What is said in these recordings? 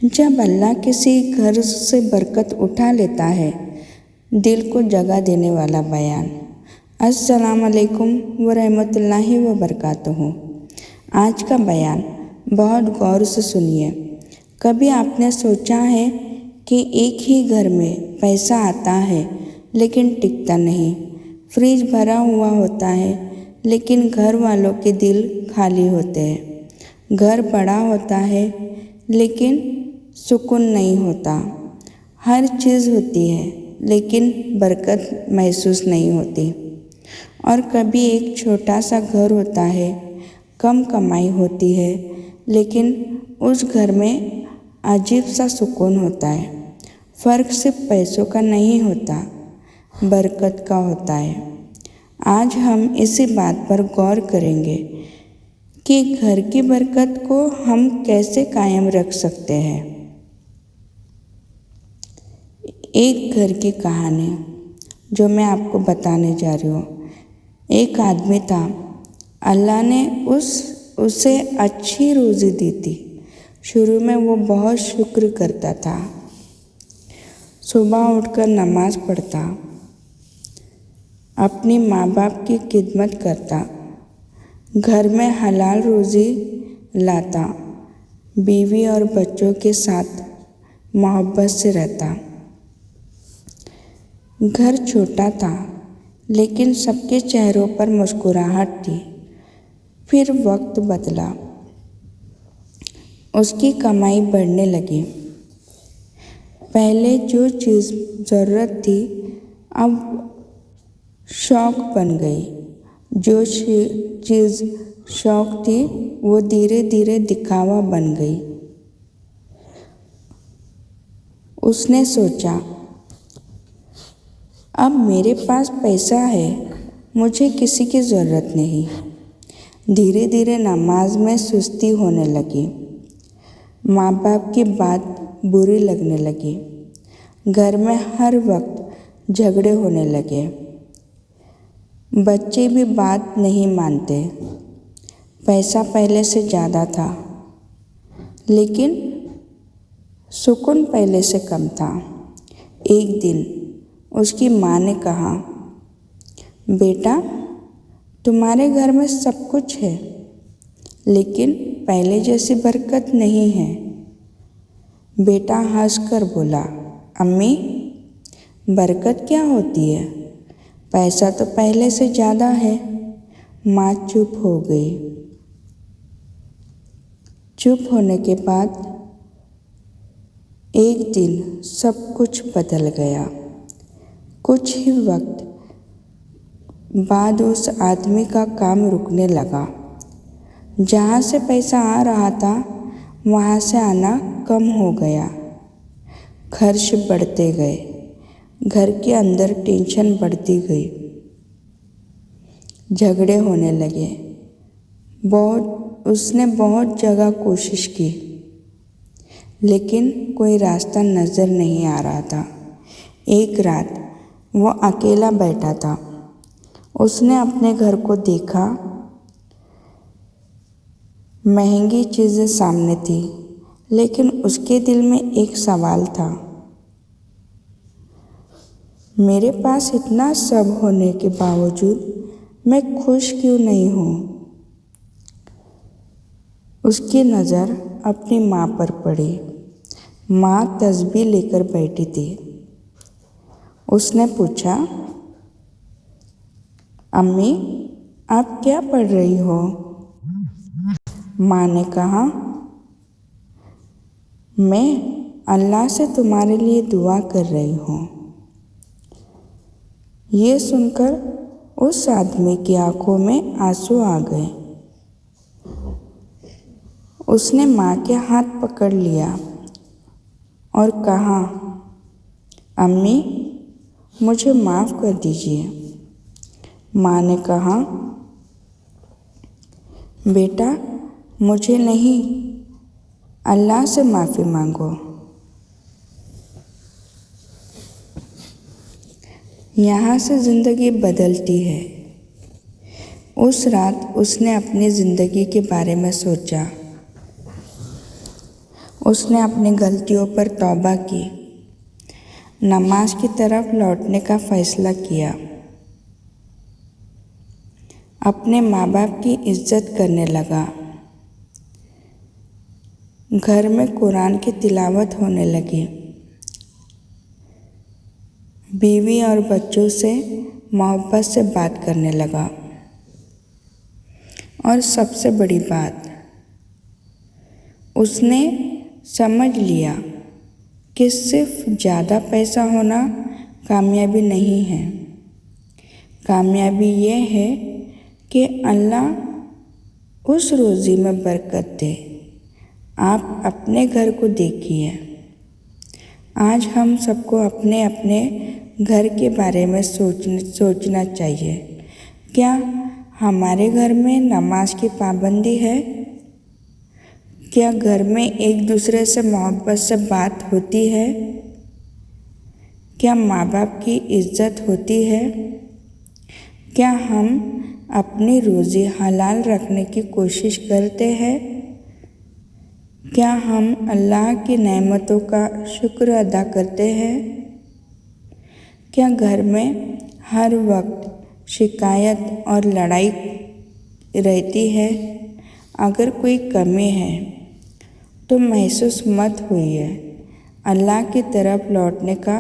जब अल्लाह किसी घर से बरकत उठा लेता है, दिल को जगह देने वाला बयान। अस्सलाम वालेकुम व रहमतुल्लाहि व बरकातुहू। आज का बयान बहुत गौर से सुनिए। कभी आपने सोचा है कि एक ही घर में पैसा आता है लेकिन टिकता नहीं। फ्रिज भरा हुआ होता है लेकिन घर वालों के दिल खाली होते हैं। घर बड़ा होता है लेकिन सुकून नहीं होता। हर चीज़ होती है लेकिन बरकत महसूस नहीं होती। और कभी एक छोटा सा घर होता है, कम कमाई होती है लेकिन उस घर में अजीब सा सुकून होता है। फ़र्क सिर्फ पैसों का नहीं होता, बरकत का होता है। आज हम इसी बात पर गौर करेंगे कि घर की बरकत को हम कैसे कायम रख सकते हैं। एक घर की कहानी जो मैं आपको बताने जा रही हूँ। एक आदमी था, अल्लाह ने उसे अच्छी रोज़ी दी थी। शुरू में वो बहुत शुक्र करता था। सुबह उठकर नमाज पढ़ता, अपनी माँ बाप की खिदमत करता, घर में हलाल रोज़ी लाता, बीवी और बच्चों के साथ मोहब्बत से रहता। घर छोटा था लेकिन सबके चेहरों पर मुस्कुराहट थी। फिर वक्त बदला, उसकी कमाई बढ़ने लगी। पहले जो चीज़ ज़रूरत थी अब शौक़ बन गई। जो चीज़ शौक़ थी वो धीरे धीरे दिखावा बन गई। उसने सोचा, अब मेरे पास पैसा है, मुझे किसी की ज़रूरत नहीं। धीरे धीरे नमाज में सुस्ती होने लगी। माँ बाप की बात बुरी लगने लगी। घर में हर वक्त झगड़े होने लगे। बच्चे भी बात नहीं मानते। पैसा पहले से ज़्यादा था लेकिन सुकून पहले से कम था। एक दिन उसकी माँ ने कहा, बेटा, तुम्हारे घर में सब कुछ है लेकिन पहले जैसी बरकत नहीं है। बेटा हंसकर बोला, अम्मी, बरकत क्या होती है? पैसा तो पहले से ज़्यादा है। माँ चुप हो गई। चुप होने के बाद एक दिन सब कुछ बदल गया। कुछ ही वक्त बाद उस आदमी का काम रुकने लगा। जहाँ से पैसा आ रहा था वहाँ से आना कम हो गया। खर्च बढ़ते गए। घर के अंदर टेंशन बढ़ती गई। झगड़े होने लगे। उसने बहुत जगह कोशिश की लेकिन कोई रास्ता नज़र नहीं आ रहा था। एक रात वो अकेला बैठा था। उसने अपने घर को देखा। महंगी चीज़ें सामने थी लेकिन उसके दिल में एक सवाल था, मेरे पास इतना सब होने के बावजूद मैं खुश क्यों नहीं हूँ? उसकी नज़र अपनी माँ पर पड़ी। माँ तस्बीह लेकर बैठी थी। उसने पूछा, अम्मी, आप क्या पढ़ रही हो? माँ ने कहा, मैं अल्लाह से तुम्हारे लिए दुआ कर रही हूँ। ये सुनकर उस आदमी की आंखों में आंसू आ गए। उसने माँ के हाथ पकड़ लिया और कहा, अम्मी, मुझे माफ़ कर दीजिए। माँ ने कहा, बेटा, मुझे नहीं, अल्लाह से माफ़ी मांगो। यहाँ से ज़िंदगी बदलती है। उस रात उसने अपनी ज़िंदगी के बारे में सोचा। उसने अपनी गलतियों पर तौबा की, नमाज की तरफ लौटने का फैसला किया, अपने माँ बाप की इज्जत करने लगा। घर में कुरान की तिलावत होने लगी। बीवी और बच्चों से मोहब्बत से बात करने लगा। और सबसे बड़ी बात, उसने समझ लिया कि सिर्फ ज़्यादा पैसा होना कामयाबी नहीं है। कामयाबी ये है कि अल्लाह उस रोज़ी में बरकत दे। आप अपने घर को देखिए। आज हम सबको अपने अपने घर के बारे में सोचना चाहिए। क्या हमारे घर में नमाज की पाबंदी है? क्या घर में एक दूसरे से मोहब्बत से बात होती है? क्या माँ बाप की इज्जत होती है? क्या हम अपनी रोज़ी हलाल रखने की कोशिश करते हैं? क्या हम अल्लाह की नेमतों का शुक्र अदा करते हैं? क्या घर में हर वक्त शिकायत और लड़ाई रहती है? अगर कोई कमी है तो महसूस मत होइए। अल्लाह की तरफ लौटने का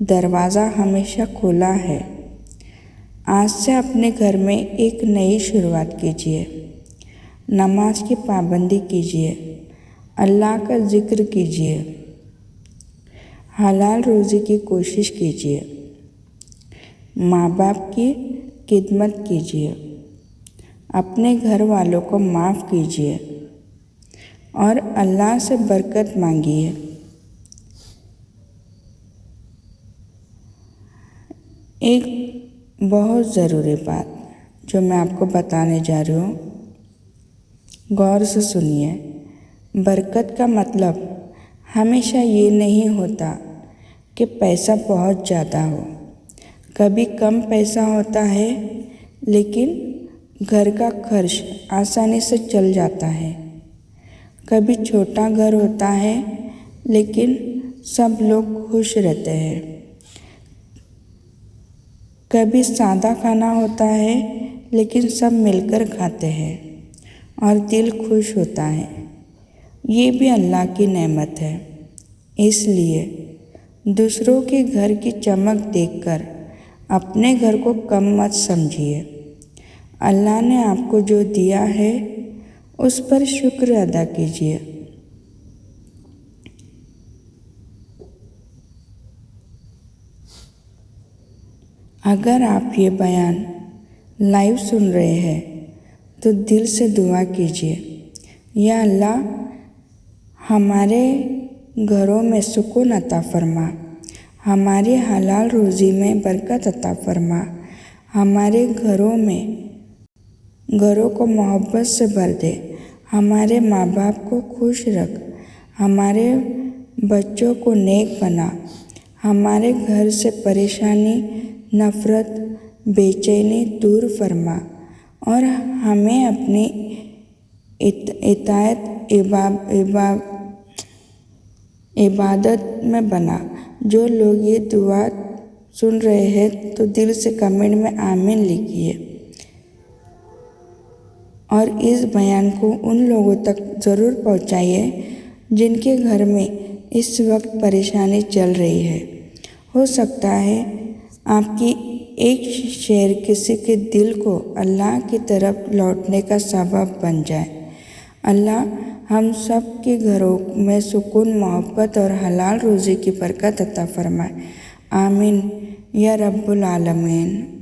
दरवाज़ा हमेशा खुला है। आज से अपने घर में एक नई शुरुआत कीजिए। नमाज की पाबंदी कीजिए, अल्लाह का जिक्र कीजिए, हलाल रोज़ी की कोशिश कीजिए, माँ बाप की खिदमत कीजिए, अपने घर वालों को माफ़ कीजिए और अल्लाह से बरकत मांगिए। एक बहुत ज़रूरी बात जो मैं आपको बताने जा रही हूँ, गौर से सुनिए। बरकत का मतलब हमेशा ये नहीं होता कि पैसा बहुत ज़्यादा हो। कभी कम पैसा होता है लेकिन घर का खर्च आसानी से चल जाता है। कभी छोटा घर होता है लेकिन सब लोग खुश रहते हैं। कभी सादा खाना होता है लेकिन सब मिलकर खाते हैं और दिल खुश होता है। ये भी अल्लाह की नेमत है। इसलिए दूसरों के घर की चमक देखकर अपने घर को कम मत समझिए। अल्लाह ने आपको जो दिया है उस पर शुक्र अदा कीजिए। अगर आप ये बयान लाइव सुन रहे हैं तो दिल से दुआ कीजिए, या अल्लाह हमारे घरों में सुकून अता फरमा, हमारी हलाल रोज़ी में बरकत अता फरमा, हमारे घरों को मोहब्बत से भर दे, हमारे माँ बाप को खुश रख, हमारे बच्चों को नेक बना, हमारे घर से परेशानी, नफ़रत, बेचैनी दूर फरमा और हमें अपनी इबादत में बना। जो लोग ये दुआ सुन रहे हैं तो दिल से कमेंट में आमीन लिखिए और इस बयान को उन लोगों तक ज़रूर पहुंचाइए जिनके घर में इस वक्त परेशानी चल रही है। हो सकता है आपकी एक शेयर किसी के दिल को अल्लाह की तरफ लौटने का सबब बन जाए। अल्लाह हम सब के घरों में सुकून, मोहब्बत और हलाल रोज़ी की बरकत अता फरमाए। आमीन या रब्बुल आलमीन।